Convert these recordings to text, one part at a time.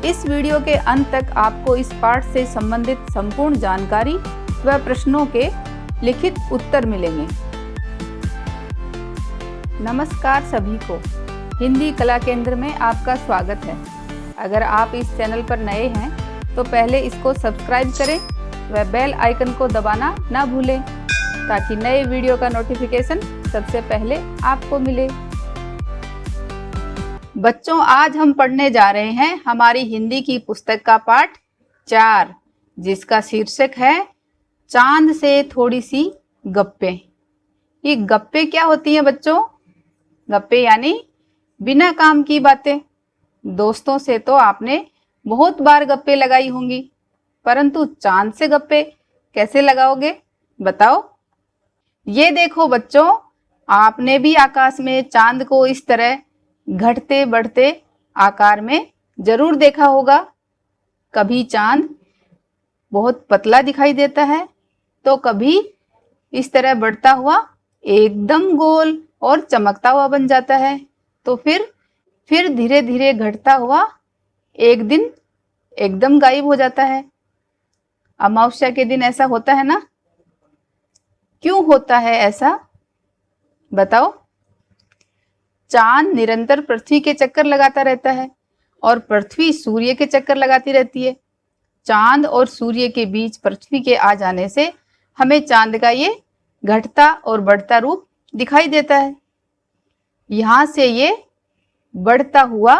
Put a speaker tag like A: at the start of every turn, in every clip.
A: इस वीडियो के अंत तक आपको इस पाठ से संबंधित संपूर्ण जानकारी व प्रश्नों के लिखित उत्तर मिलेंगे। नमस्कार सभी को, हिंदी कला केंद्र में आपका स्वागत है। अगर आप इस चैनल पर नए हैं तो पहले इसको सब्सक्राइब करें व बेल आइकन को दबाना ना भूलें ताकि नए वीडियो का नोटिफिकेशन सबसे पहले आपको मिले। बच्चों, आज हम पढ़ने जा रहे हैं हमारी हिंदी की पुस्तक का पाठ 4, जिसका शीर्षक है चांद से थोड़ी सी गप्पे। ये गप्पे क्या होती हैं बच्चों? गप्पे यानी बिना काम की बातें। दोस्तों से तो आपने बहुत बार गप्पे लगाई होंगी, परंतु चांद से गप्पे कैसे लगाओगे बताओ। ये देखो बच्चों, आपने भी आकाश में चांद को इस तरह घटते बढ़ते आकार में जरूर देखा होगा। कभी चांद बहुत पतला दिखाई देता है तो कभी इस तरह बढ़ता हुआ एकदम गोल और चमकता हुआ बन जाता है, तो फिर धीरे धीरे घटता हुआ एक दिन एकदम गायब हो जाता है। अमावस्या के दिन ऐसा होता है ना? क्यों होता है ऐसा बताओ। चांद निरंतर पृथ्वी के चक्कर लगाता रहता है और पृथ्वी सूर्य के चक्कर लगाती रहती है। चांद और सूर्य के बीच पृथ्वी के आ जाने से हमें चांद का ये घटता और बढ़ता रूप दिखाई देता है। यहाँ से ये बढ़ता हुआ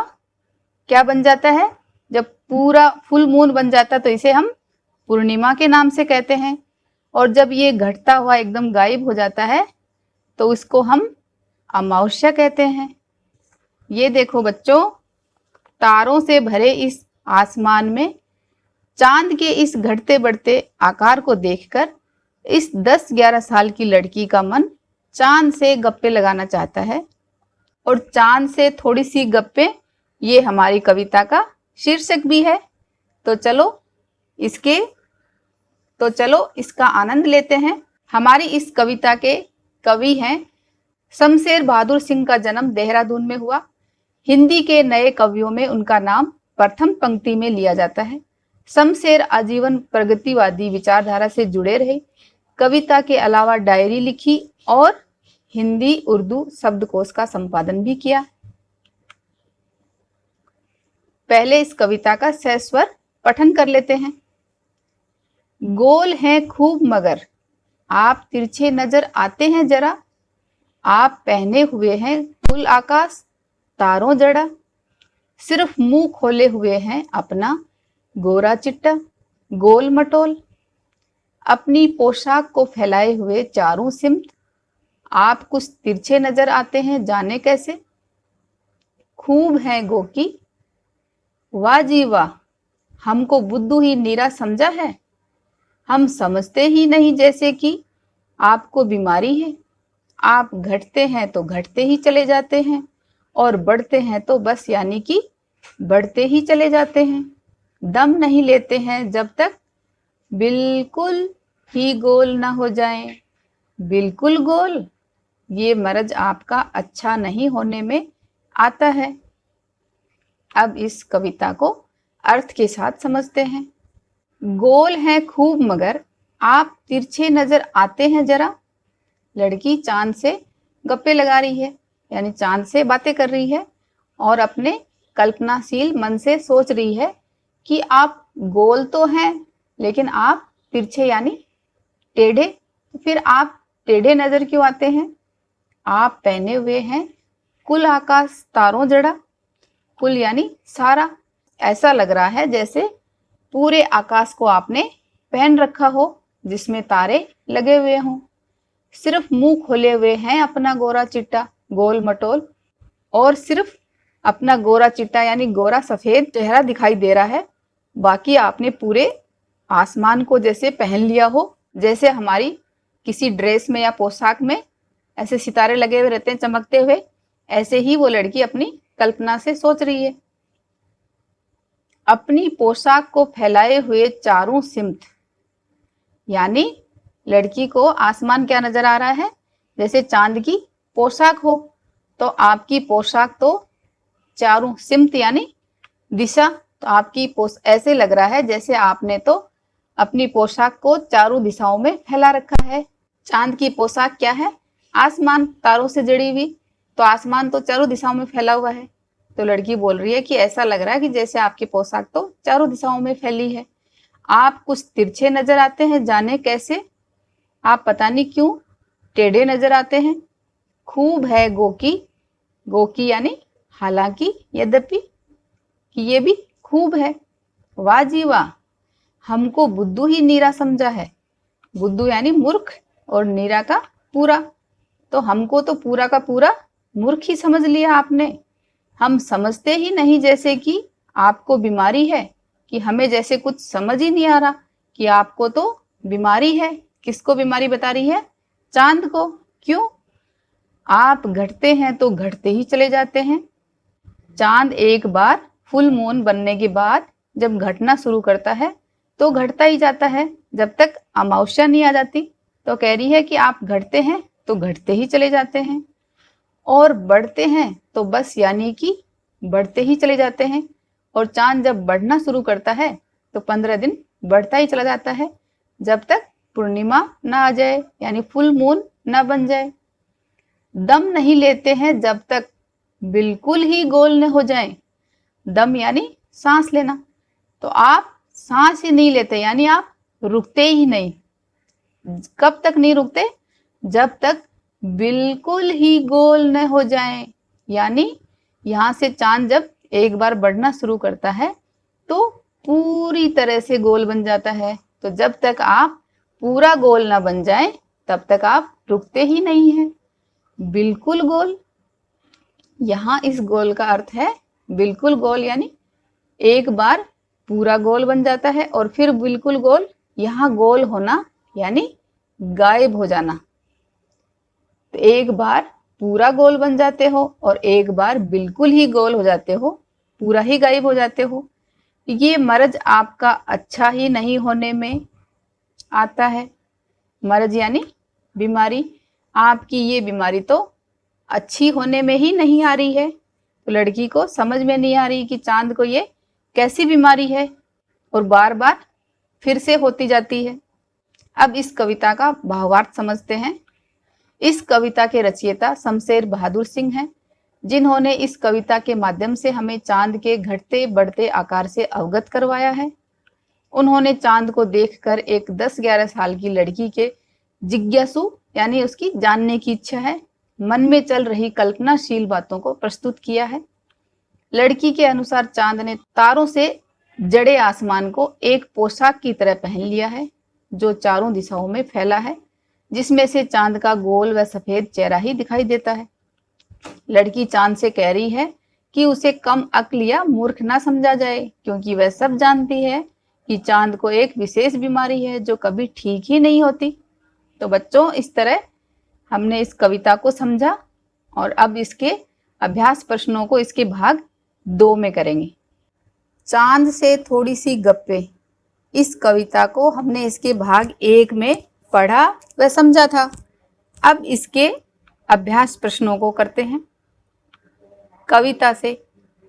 A: क्या बन जाता है? जब पूरा फुल मून बन जाता तो इसे हम पूर्णिमा के नाम से कहते हैं, और जब ये घटता हुआ एकदम गायब हो जाता है तो इसको हम अमावस्या कहते हैं। ये देखो बच्चों, तारों से भरे इस आसमान में चांद के इस घटते बढ़ते आकार को देखकर इस 10-11 साल की लड़की का मन चांद से गप्पे लगाना चाहता है। और चांद से थोड़ी सी गप्पे, ये हमारी कविता का शीर्षक भी है। तो चलो इसका आनंद लेते हैं। हमारी इस कविता के कवि हैं शमशेर बहादुर सिंह का जन्म देहरादून में हुआ। हिंदी के नए कवियों में उनका नाम प्रथम पंक्ति में लिया जाता है। शमशेर आजीवन प्रगतिवादी विचारधारा से जुड़े रहे। कविता के अलावा डायरी लिखी और हिंदी उर्दू शब्दकोश का संपादन भी किया। पहले इस कविता का सस्वर पठन कर लेते हैं। गोल हैं खूब मगर आप तिरछे नजर आते हैं जरा, आप पहने हुए हैं फुल आकाश तारों जड़ा, सिर्फ मुंह खोले हुए हैं अपना गोरा चिट्टा गोल मटोल, अपनी पोशाक को फैलाए हुए चारों सिमत, आप कुछ तिरछे नजर आते हैं जाने कैसे, खूब हैं गोकी वाह जी वाह, हमको बुद्धू ही नीरा समझा है, हम समझते ही नहीं जैसे कि आपको बीमारी है, आप घटते हैं तो घटते ही चले जाते हैं और बढ़ते हैं तो बस यानी कि बढ़ते ही चले जाते हैं, दम नहीं लेते हैं जब तक बिल्कुल ही गोल ना हो जाएं। बिल्कुल गोल, ये मर्ज आपका अच्छा नहीं होने में आता है। अब इस कविता को अर्थ के साथ समझते हैं। गोल हैं खूब मगर आप तिरछे नजर आते हैं जरा। लड़की चांद से गप्पे लगा रही है, यानी चांद से बातें कर रही है और अपने कल्पनाशील मन से सोच रही है कि आप गोल तो हैं लेकिन आप तिरछे यानी टेढ़े, तो फिर आप टेढ़े नजर क्यों आते हैं? आप पहने हुए हैं कुल आकाश तारों जड़ा। कुल यानी सारा। ऐसा लग रहा है जैसे पूरे आकाश को आपने पहन रखा हो जिसमें तारे लगे हुए हों। सिर्फ मुंह खोले हुए हैं अपना गोरा चिट्टा गोल मटोल, और सिर्फ अपना गोरा चिट्टा यानी गोरा सफेद चेहरा दिखाई दे रहा है। बाकी आपने पूरे आसमान को जैसे पहन लिया हो, जैसे हमारी किसी ड्रेस में या पोशाक में ऐसे सितारे लगे हुए रहते हैं चमकते हुए, ऐसे ही वो लड़की अपनी कल्पना से सोच रही है। अपनी पोशाक को फैलाए हुए चारों सिमत, यानी लड़की को आसमान क्या नजर आ रहा है? जैसे चांद की पोशाक हो, तो आपकी पोशाक तो चारों सिमत यानी दिशा तो आपकी ऐसे लग रहा है जैसे आपने तो अपनी पोशाक को चारों दिशाओं में फैला रखा है। चांद की पोशाक क्या है? आसमान, तारों से जड़ी हुई। तो आसमान तो चारों दिशाओं में फैला हुआ है। तो लड़की बोल रही है कि ऐसा लग रहा है कि जैसे आपकी पोशाक तो चारों दिशाओं में फैली है। आप कुछ तिरछे नजर आते हैं, जाने कैसे? आप पता नहीं क्यों टेढ़े नजर आते हैं। खूब है गोकी, गोकी यानी हालांकि, यद्यपि, कि ये भी खूब है। वाह जी वाह, हमको बुद्धू ही नीरा समझा है। बुद्धू यानी मूर्ख और नीरा का पूरा। तो हमको तो पूरा का पूरा मूर्ख ही समझ लिया आपने। हम समझते ही नहीं जैसे कि आपको बीमारी है, कि हमें जैसे कुछ समझ ही नहीं आ रहा कि आपको तो बीमारी है। किसको बीमारी बता रही है? चांद को। क्यों? आप घटते हैं तो घटते ही चले जाते हैं। चांद एक बार फुल मून बनने के बाद जब घटना शुरू करता है तो घटता ही जाता है जब तक अमावस्या नहीं आ जाती। तो कह रही है कि आप घटते हैं तो घटते ही चले जाते हैं, और बढ़ते हैं तो बस यानी कि बढ़ते ही चले जाते हैं। और चांद जब बढ़ना शुरू करता है तो 15 दिन बढ़ता ही चला जाता है जब तक पूर्णिमा ना आ जाए, यानी फुल मून ना बन जाए। दम नहीं लेते हैं जब तक बिल्कुल ही गोल न हो जाए। दम यानी सांस लेना। तो आप सांस ही नहीं लेते, यानी आप रुकते ही नहीं। कब तक नहीं रुकते? जब तक बिल्कुल ही गोल न हो जाए। यानी यहां से चांद जब एक बार बढ़ना शुरू करता है तो पूरी तरह से गोल बन जाता है। तो जब तक आप पूरा गोल ना बन जाए तब तक आप रुकते ही नहीं हैं। बिल्कुल गोल, यहाँ इस गोल का अर्थ है बिल्कुल गोल, यानी एक बार पूरा गोल बन जाता है और फिर बिल्कुल गोल। यहाँ गोल होना यानी गायब हो जाना। तो एक बार पूरा गोल बन जाते हो और एक बार बिल्कुल ही गोल हो जाते हो, पूरा ही गायब हो जाते हो। ये मर्ज आपका अच्छा ही नहीं होने में आता है। मर्ज यानी बीमारी। आपकी ये बीमारी तो अच्छी होने में ही नहीं आ रही है। तो लड़की को समझ में नहीं आ रही कि चांद को ये कैसी बीमारी है और बार बार फिर से होती जाती है। अब इस कविता का भावार्थ समझते हैं। इस कविता के रचयिता शमशेर बहादुर सिंह हैं, जिन्होंने इस कविता के माध्यम से हमें चांद के घटते बढ़ते आकार से अवगत करवाया है। उन्होंने चांद को देखकर एक 10-11 साल की लड़की के जिज्ञासु, यानी उसकी जानने की इच्छा है, मन में चल रही कल्पनाशील बातों को प्रस्तुत किया है। लड़की के अनुसार चांद ने तारों से जड़े आसमान को एक पोशाक की तरह पहन लिया है, जो चारों दिशाओं में फैला है, जिसमें से चांद का गोल व सफेद चेहरा ही दिखाई देता है। लड़की चांद से कह रही है कि उसे कम अक्ल या मूर्ख ना समझा जाए, क्योंकि वह सब जानती है कि चांद को एक विशेष बीमारी है जो कभी ठीक ही नहीं होती। तो बच्चों, इस तरह हमने इस कविता को समझा और अब इसके अभ्यास प्रश्नों को इसके भाग 2 में करेंगे। चांद से थोड़ी सी गप्पे, इस कविता को हमने इसके भाग 1 में पढ़ा व समझा था। अब इसके अभ्यास प्रश्नों को करते हैं। कविता से,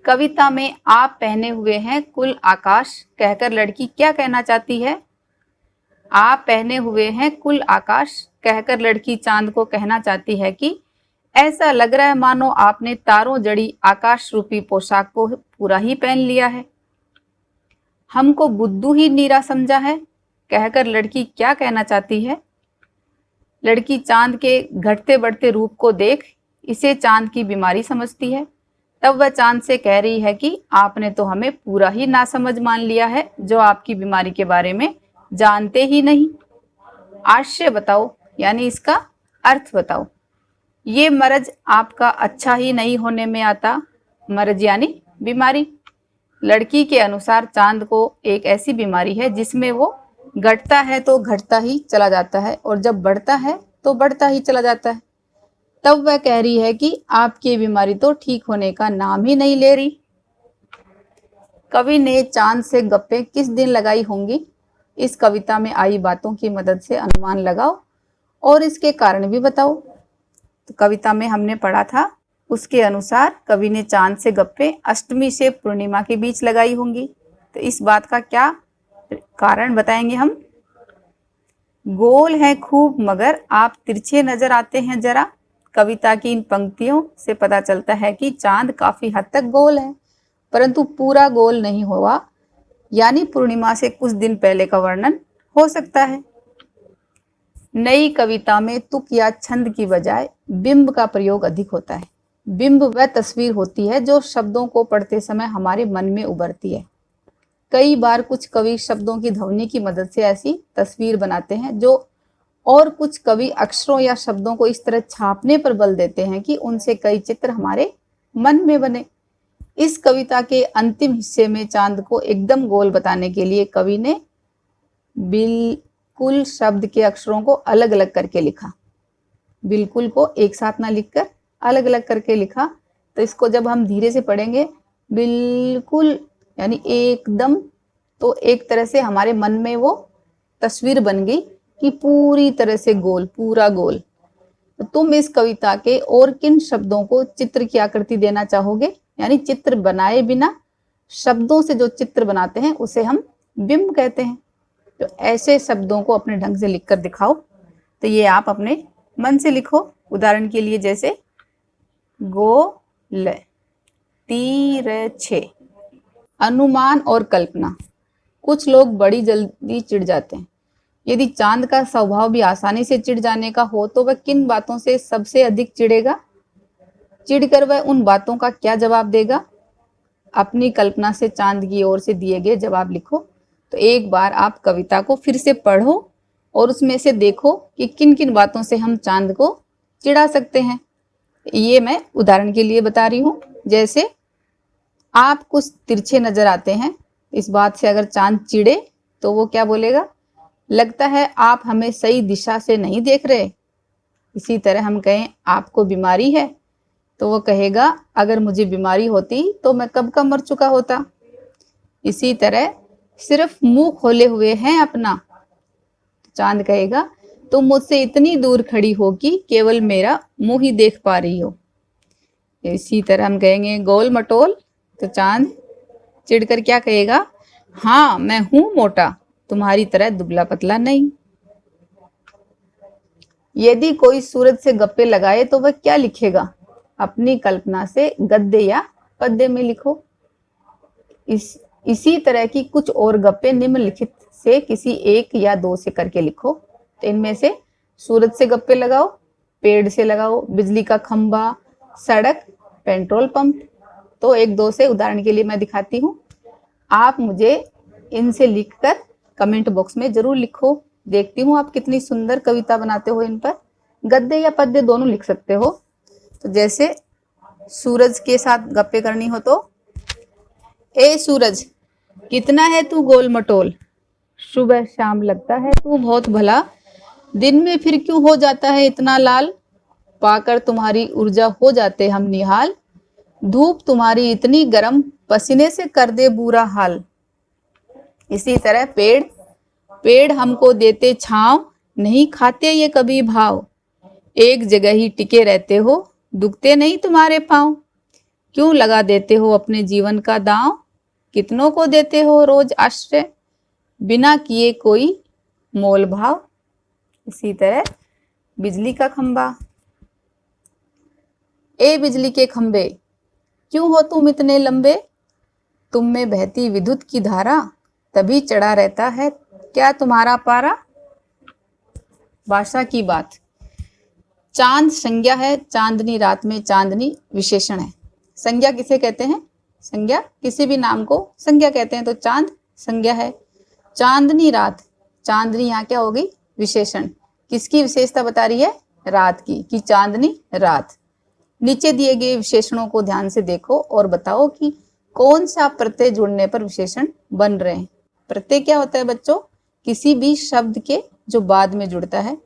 A: कविता में आप पहने हुए हैं कुल आकाश कहकर लड़की क्या कहना चाहती है? आप पहने हुए हैं कुल आकाश कहकर लड़की चांद को कहना चाहती है कि ऐसा लग रहा है मानो आपने तारों जड़ी आकाश रूपी पोशाक को पूरा ही पहन लिया है। हमको बुद्धू ही नीरा समझा है कहकर लड़की क्या कहना चाहती है? लड़की चांद के घटते बढ़ते रूप को देख इसे चांद की बीमारी समझती है। तब वह चांद से कह रही है कि आपने तो हमें पूरा ही नासमझ मान लिया है, जो आपकी बीमारी के बारे में जानते ही नहीं। आशय बताओ, यानी इसका अर्थ बताओ। ये मर्ज आपका अच्छा ही नहीं होने में आता। मर्ज यानी बीमारी। लड़की के अनुसार चांद को एक ऐसी बीमारी है जिसमें वो घटता है तो घटता ही चला जाता है और जब बढ़ता है तो बढ़ता ही चला जाता है। तब वह कह रही है कि आपकी बीमारी तो ठीक होने का नाम ही नहीं ले रही। कवि ने चांद से गप्पे किस दिन लगाई होंगी? इस कविता में आई बातों की मदद से अनुमान लगाओ और इसके कारण भी बताओ। तो कविता में हमने पढ़ा था, उसके अनुसार कवि ने चांद से गप्पे अष्टमी से पूर्णिमा के बीच लगाई होंगी। तो इस बात का क्या कारण बताएंगे हम। गोल है खूब मगर आप तिरछे नजर आते हैं जरा। कविता की इन पंक्तियों से पता चलता है कि चांद काफी हद तक गोल है, परंतु पूरा गोल नहीं हुआ, यानी पूर्णिमा से कुछ दिन पहले का वर्णन हो सकता है। नई कविता में तुक या छंद की बजाय बिंब का प्रयोग अधिक होता है। बिंब वह तस्वीर होती है जो शब्दों को पढ़ते समय हमारे मन में उभरती है। कई बार कुछ कवि शब्दों की ध्वनि की मदद से ऐसी तस्वीर बनाते हैं और कुछ कवि अक्षरों या शब्दों को इस तरह छापने पर बल देते हैं कि उनसे कई चित्र हमारे मन में बने। इस कविता के अंतिम हिस्से में चांद को एकदम गोल बताने के लिए कवि ने बिल्कुल शब्द के अक्षरों को अलग अलग करके लिखा। बिल्कुल को एक साथ ना लिखकर अलग अलग करके लिखा। तो इसको जब हम धीरे से पढ़ेंगे, बिल्कुल यानी एकदम, तो एक तरह से हमारे मन में वो तस्वीर बन गई कि पूरी तरह से गोल, पूरा गोल। तो तुम इस कविता के और किन शब्दों को चित्र की आकृति देना चाहोगे, यानी चित्र बनाए बिना शब्दों से जो चित्र बनाते हैं उसे हम बिंब कहते हैं। तो ऐसे शब्दों को अपने ढंग से लिखकर दिखाओ। तो ये आप अपने मन से लिखो। उदाहरण के लिए जैसे गोल, तिरछे, अनुमान और कल्पना। कुछ लोग बड़ी जल्दी चिढ़ जाते हैं। यदि चांद का स्वभाव भी आसानी से चिढ़ जाने का हो तो वह किन बातों से सबसे अधिक चिढ़ेगा? चिढ़कर वह उन बातों का क्या जवाब देगा? अपनी कल्पना से चांद की ओर से दिए गए जवाब लिखो। तो एक बार आप कविता को फिर से पढ़ो और उसमें से देखो कि किन किन बातों से हम चांद को चिढ़ा सकते हैं। ये मैं उदाहरण के लिए बता रही हूँ। जैसे आप कुछ तिरछे नजर आते हैं, इस बात से अगर चांद चिढ़े तो वो क्या बोलेगा? लगता है आप हमें सही दिशा से नहीं देख रहे। इसी तरह हम कहें आपको बीमारी है तो वो कहेगा अगर मुझे बीमारी होती तो मैं कब का मर चुका होता। इसी तरह सिर्फ मुंह खोले हुए हैं अपना, चांद कहेगा तुम मुझसे इतनी दूर खड़ी हो कि केवल मेरा मुंह ही देख पा रही हो। इसी तरह हम कहेंगे गोल मटोल, तो चांद चिढ़कर क्या कहेगा? हाँ मैं हूं मोटा, तुम्हारी तरह दुबला पतला नहीं। यदि कोई सूरज से गप्पे लगाए तो वह क्या लिखेगा? अपनी कल्पना से गद्य या पद्य में लिखो। इसी तरह की कुछ और गप्पे निम्नलिखित से किसी एक या दो से करके लिखो। तो इनमें से सूरज से गप्पे लगाओ, पेड़ से लगाओ, बिजली का खंभा, सड़क, पेट्रोल पंप। तो एक दो से उदाहरण के लिए मैं दिखाती हूँ। आप मुझे इनसे लिखकर कमेंट बॉक्स में जरूर लिखो। देखती हूँ आप कितनी सुंदर कविता बनाते हो। इन पर गद्य या पद्य दोनों लिख सकते हो। तो जैसे सूरज के साथ गप्पे करनी हो तो ए सूरज कितना है तू गोल मटोल, सुबह शाम लगता है तू बहुत भला, दिन में फिर क्यों हो जाता है इतना लाल, पाकर तुम्हारी ऊर्जा हो जाते हम निहाल, धूप तुम्हारी इतनी गर्म पसीने से कर दे बुरा हाल। इसी तरह पेड़ हमको देते छांव, नहीं खाते ये कभी भाव, एक जगह ही टिके रहते हो, दुखते नहीं तुम्हारे पांव, क्यों लगा देते हो अपने जीवन का दांव, कितनों को देते हो रोज आश्रय, बिना किए कोई मोल भाव। इसी तरह बिजली का खंबा। ए बिजली के खंबे क्यों हो तुम इतने लंबे, तुम में बहती विद्युत की धारा, तभी चढ़ा रहता है क्या तुम्हारा पारा। भाषा की बात। चांद संज्ञा है, चांदनी रात में चांदनी विशेषण है। संज्ञा किसे कहते हैं? संज्ञा किसी भी नाम को संज्ञा कहते हैं। तो चांद संज्ञा है। चांदनी रात, चांदनी यहाँ क्या होगी? विशेषण। किसकी विशेषता बता रही है? रात की, कि चांदनी रात। नीचे दिए गए विशेषणों को ध्यान से देखो और बताओ कि कौन सा प्रत्यय जुड़ने पर विशेषण बन रहे हैं। प्रत्यय क्या होता है बच्चों? किसी भी शब्द के जो बाद में जुड़ता है।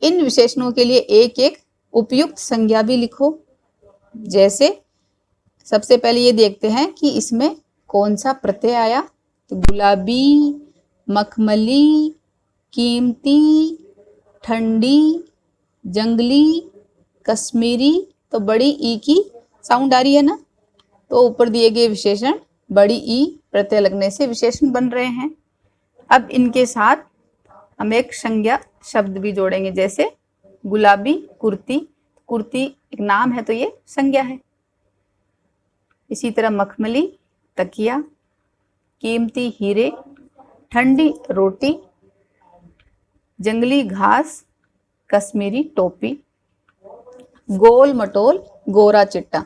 A: इन विशेषणों के लिए एक एक उपयुक्त संज्ञा भी लिखो। जैसे सबसे पहले ये देखते हैं कि इसमें कौन सा प्रत्यय आया। तो गुलाबी, मखमली, कीमती, ठंडी, जंगली, कश्मीरी। तो बड़ी ई की साउंड आ रही है ना, तो ऊपर दिए गए विशेषण बड़ी ई प्रत्यय लगने से विशेषण बन रहे हैं। अब इनके साथ हम एक संज्ञा शब्द भी जोड़ेंगे, जैसे गुलाबी कुर्ती। कुर्ती एक नाम है तो ये संज्ञा है। इसी तरह मखमली तकिया, कीमती हीरे, ठंडी रोटी, जंगली घास, कश्मीरी टोपी, गोल मटोल, गोरा चिट्टा।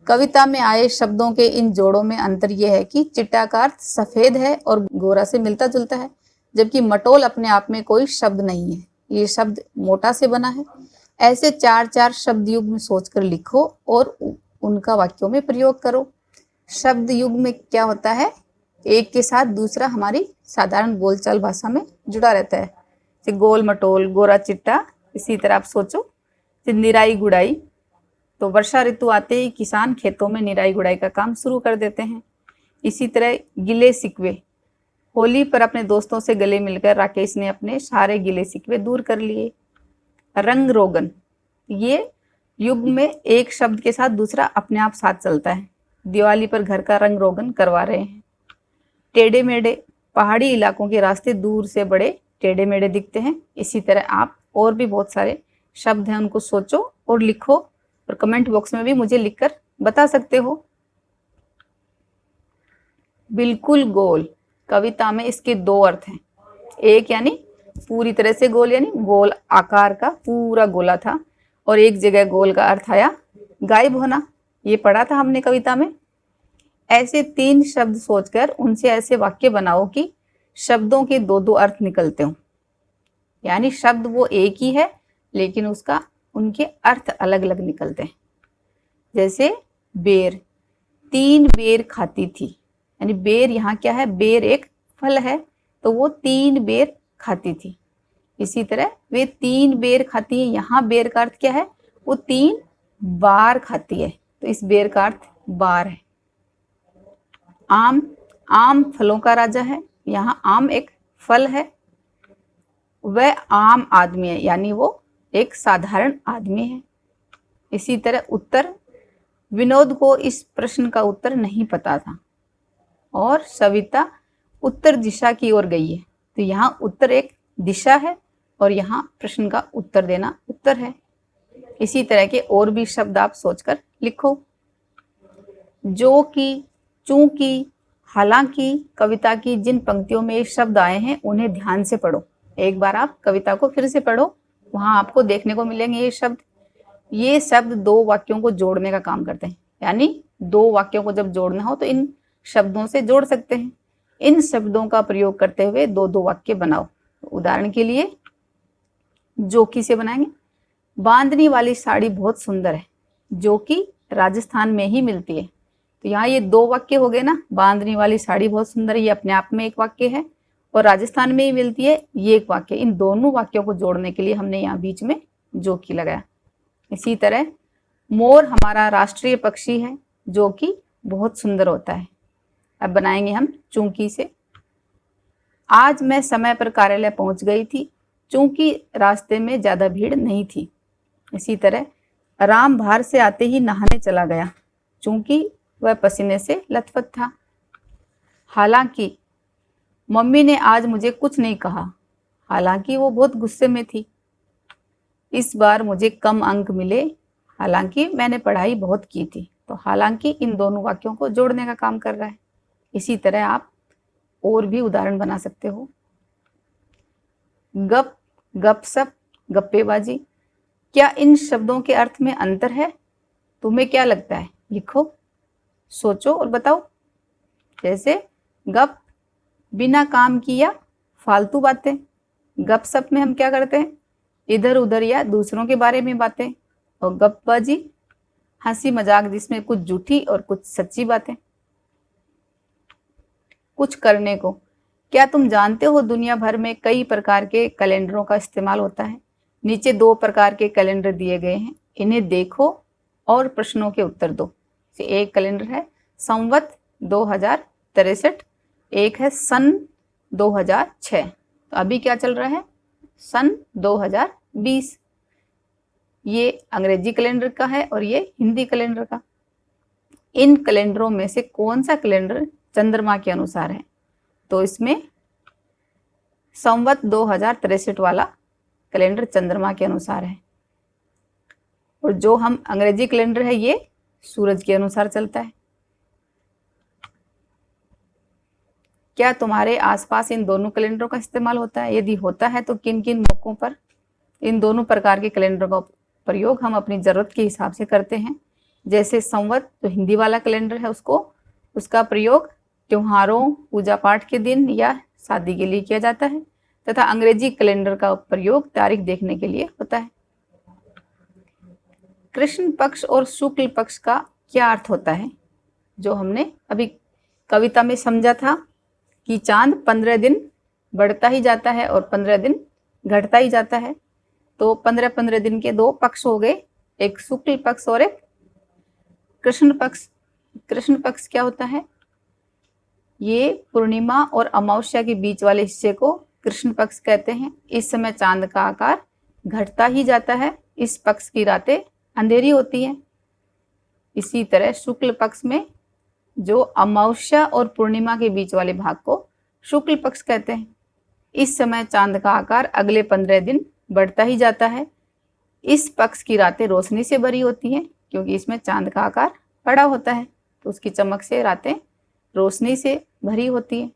A: कविता में आए शब्दों के इन जोड़ों में अंतर यह है कि चिट्टा का अर्थ सफेद है और गोरा से मिलता जुलता है, जबकि मटोल अपने आप में कोई शब्द नहीं है, ये शब्द मोटा से बना है। ऐसे चार चार शब्द युग में सोचकर लिखो और उनका वाक्यों में प्रयोग करो। शब्द युग में क्या होता है, एक के साथ दूसरा हमारी साधारण बोलचाल भाषा में जुड़ा रहता है। जैसे गोल मटोल, गोरा चिट्टा। इसी तरह आप सोचो निराई गुड़ाई, तो वर्षा ऋतु आते ही किसान खेतों में निराई गुड़ाई का काम शुरू कर देते हैं। इसी तरह गिले शिकवे, होली पर अपने दोस्तों से गले मिलकर राकेश ने अपने सारे गिले शिकवे दूर कर लिए। रंग रोगन, ये युग में एक शब्द के साथ दूसरा अपने आप साथ चलता है। दिवाली पर घर का रंग रोगन करवा रहे हैं। टेढ़े मेढ़े, पहाड़ी इलाकों के रास्ते दूर से बड़े टेढ़े मेढ़े दिखते हैं। इसी तरह आप और भी बहुत सारे शब्द हैं, उनको सोचो और लिखो और कमेंट बॉक्स में भी मुझे लिखकर बता सकते हो। बिल्कुल गोल, कविता में इसके दो अर्थ हैं। एक यानी पूरी तरह से गोल, यानी गोल आकार का पूरा गोला था, और एक जगह गोल का अर्थ आया गायब होना, ये पढ़ा था हमने कविता में। ऐसे तीन शब्द सोचकर उनसे ऐसे वाक्य बनाओ कि शब्दों के दो दो अर्थ निकलते हो, यानी शब्द वो एक ही है लेकिन उनके अर्थ अलग अलग निकलते हैं। जैसे बेर, 3 बेर खाती थी, यानी बेर यहाँ क्या है, बेर एक फल है, तो वो 3 बेर खाती थी। इसी तरह वे 3 बेर खाती है, यहाँ बेर का अर्थ क्या है, वो 3 बार खाती है, तो इस बेर का अर्थ बार है। आम, आम फलों का राजा है, यहाँ आम एक फल है। वह आम आदमी है, यानी वो एक साधारण आदमी है। इसी तरह उत्तर, विनोद को इस प्रश्न का उत्तर नहीं पता था और सविता उत्तर दिशा की ओर गई है, तो यहाँ उत्तर एक दिशा है और यहाँ प्रश्न का उत्तर देना उत्तर है। इसी तरह के और भी शब्द आप सोचकर लिखो। जो कि, चूंकि, हालांकि कविता की जिन पंक्तियों में ये शब्द आए हैं उन्हें ध्यान से पढ़ो। एक बार आप कविता को फिर से पढ़ो, वहां आपको देखने को मिलेंगे ये शब्द दो वाक्यों को जोड़ने का काम करते हैं, यानी दो वाक्यों को जब जोड़ना हो तो इन शब्दों से जोड़ सकते हैं। इन शब्दों का प्रयोग करते हुए दो दो वाक्य बनाओ। उदाहरण के लिए जोकी से बनाएंगे, बांधनी वाली साड़ी बहुत सुंदर है, जो कि राजस्थान में ही मिलती है। तो यहाँ ये दो वाक्य हो गए ना, बांधनी वाली साड़ी बहुत सुंदर है, ये अपने आप में एक वाक्य है, और राजस्थान में ही मिलती है, ये एक वाक्य। इन दोनों वाक्यों को जोड़ने के लिए हमने यहाँ बीच में जोकी लगाया। इसी तरह मोर हमारा राष्ट्रीय पक्षी है, जो कि बहुत सुंदर होता है। अब बनाएंगे हम चूंकि से। आज मैं समय पर कार्यालय पहुंच गई थी, चूंकि रास्ते में ज्यादा भीड़ नहीं थी। इसी तरह राम बाहर से आते ही नहाने चला गया, चूंकि वह पसीने से लथपथ था। हालांकि मम्मी ने आज मुझे कुछ नहीं कहा, हालांकि वो बहुत गुस्से में थी। इस बार मुझे कम अंक मिले, हालांकि मैंने पढ़ाई बहुत की थी। तो हालांकि इन दोनों वाक्यों को जोड़ने का काम कर रहा है। इसी तरह आप और भी उदाहरण बना सकते हो। गप, गपशप, गप्पेबाजी, क्या इन शब्दों के अर्थ में अंतर है? तुम्हें क्या लगता है? लिखो, सोचो और बताओ। जैसे गप, बिना काम किया फालतू बातें। गपशप में हम क्या करते हैं, इधर उधर या दूसरों के बारे में बातें। और गप्पबाजी, हंसी मजाक जिसमें कुछ झूठी और कुछ सच्ची बातें। कुछ करने को, क्या तुम जानते हो दुनिया भर में कई प्रकार के कैलेंडरों का इस्तेमाल होता है। नीचे 2 प्रकार के कैलेंडर दिए गए हैं, इन्हें देखो और प्रश्नों के उत्तर दो। एक कैलेंडर है संवत 2063, एक है सन 2006। तो अभी क्या चल रहा है, सन 2020। ये अंग्रेजी कैलेंडर का है और ये हिंदी कैलेंडर का। इन कैलेंडरों में से कौन सा कैलेंडर चंद्रमा के अनुसार है, तो इसमें संवत 2063 वाला कैलेंडर चंद्रमा के अनुसार है, और जो हम अंग्रेजी कैलेंडर है ये सूरज के अनुसार चलता है। क्या तुम्हारे आसपास इन दोनों कैलेंडरों का इस्तेमाल होता है? यदि होता है तो किन किन मौकों पर इन दोनों प्रकार के कैलेंडरों का प्रयोग हम अपनी ज़रूरत के हिसाब से करते हैं? जैसे संवत जो हिंदी वाला कैलेंडर है उसका प्रयोग त्योहारों, पूजा पाठ के दिन या शादी के लिए किया जाता है, तथा अंग्रेजी कैलेंडर का प्रयोग तारीख देखने के लिए होता है। कृष्ण पक्ष और शुक्ल पक्ष का क्या अर्थ होता है? जो हमने अभी कविता में समझा था कि चांद 15 दिन बढ़ता ही जाता है और 15 दिन घटता ही जाता है, तो 15-15 दिन के 2 पक्ष हो गए, एक शुक्ल पक्ष और एक कृष्ण पक्ष। कृष्ण पक्ष क्या होता है? ये पूर्णिमा और अमावस्या के बीच वाले हिस्से को कृष्ण पक्ष कहते हैं। इस समय चांद का आकार घटता ही जाता है, इस पक्ष की रातें अंधेरी होती हैं। इसी तरह शुक्ल पक्ष में जो अमावस्या और पूर्णिमा के बीच वाले भाग को शुक्ल पक्ष कहते हैं। इस समय चांद का आकार अगले 15 दिन बढ़ता ही जाता है। इस पक्ष की रातें रोशनी से भरी होती हैं, क्योंकि इसमें चांद का आकार बड़ा होता है, तो उसकी चमक से रातें रोशनी से भरी होती हैं।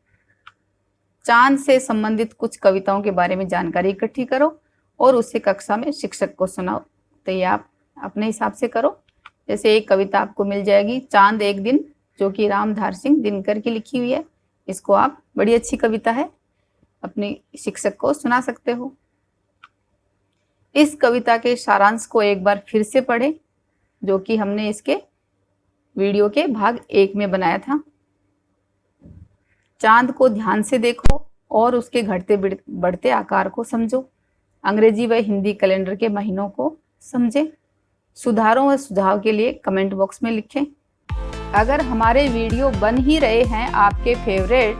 A: चांद से संबंधित कुछ कविताओं के बारे में जानकारी इकट्ठी करो और उसे कक्षा में शिक्षक को सुनाओ। तो ये आप अपने हिसाब से करो। जैसे एक कविता आपको मिल जाएगी, चांद एक दिन, जो कि रामधार सिंह दिनकर की लिखी हुई है। इसको आप, बड़ी अच्छी कविता है, अपने शिक्षक को सुना सकते हो। इस कविता के सारांश को एक बार फिर से पढ़ें, जो कि हमने इसके वीडियो के भाग 1 में बनाया था। चांद को ध्यान से देखो और उसके घटते बढ़ते आकार को समझो। अंग्रेजी व हिंदी कैलेंडर के महीनों को समझें। सुधारों व सुझाव के लिए कमेंट बॉक्स में लिखें। अगर हमारे वीडियो बन ही रहे हैं आपके फेवरेट,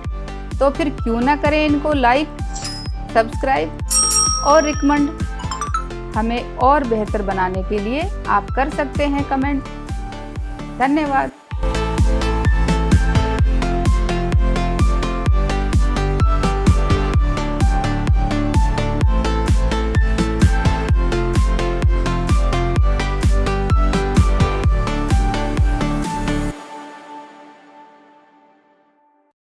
A: तो फिर क्यों ना करें इनको लाइक, सब्सक्राइब और रिकमेंड। हमें और बेहतर बनाने के लिए आप कर सकते हैं कमेंट। धन्यवाद।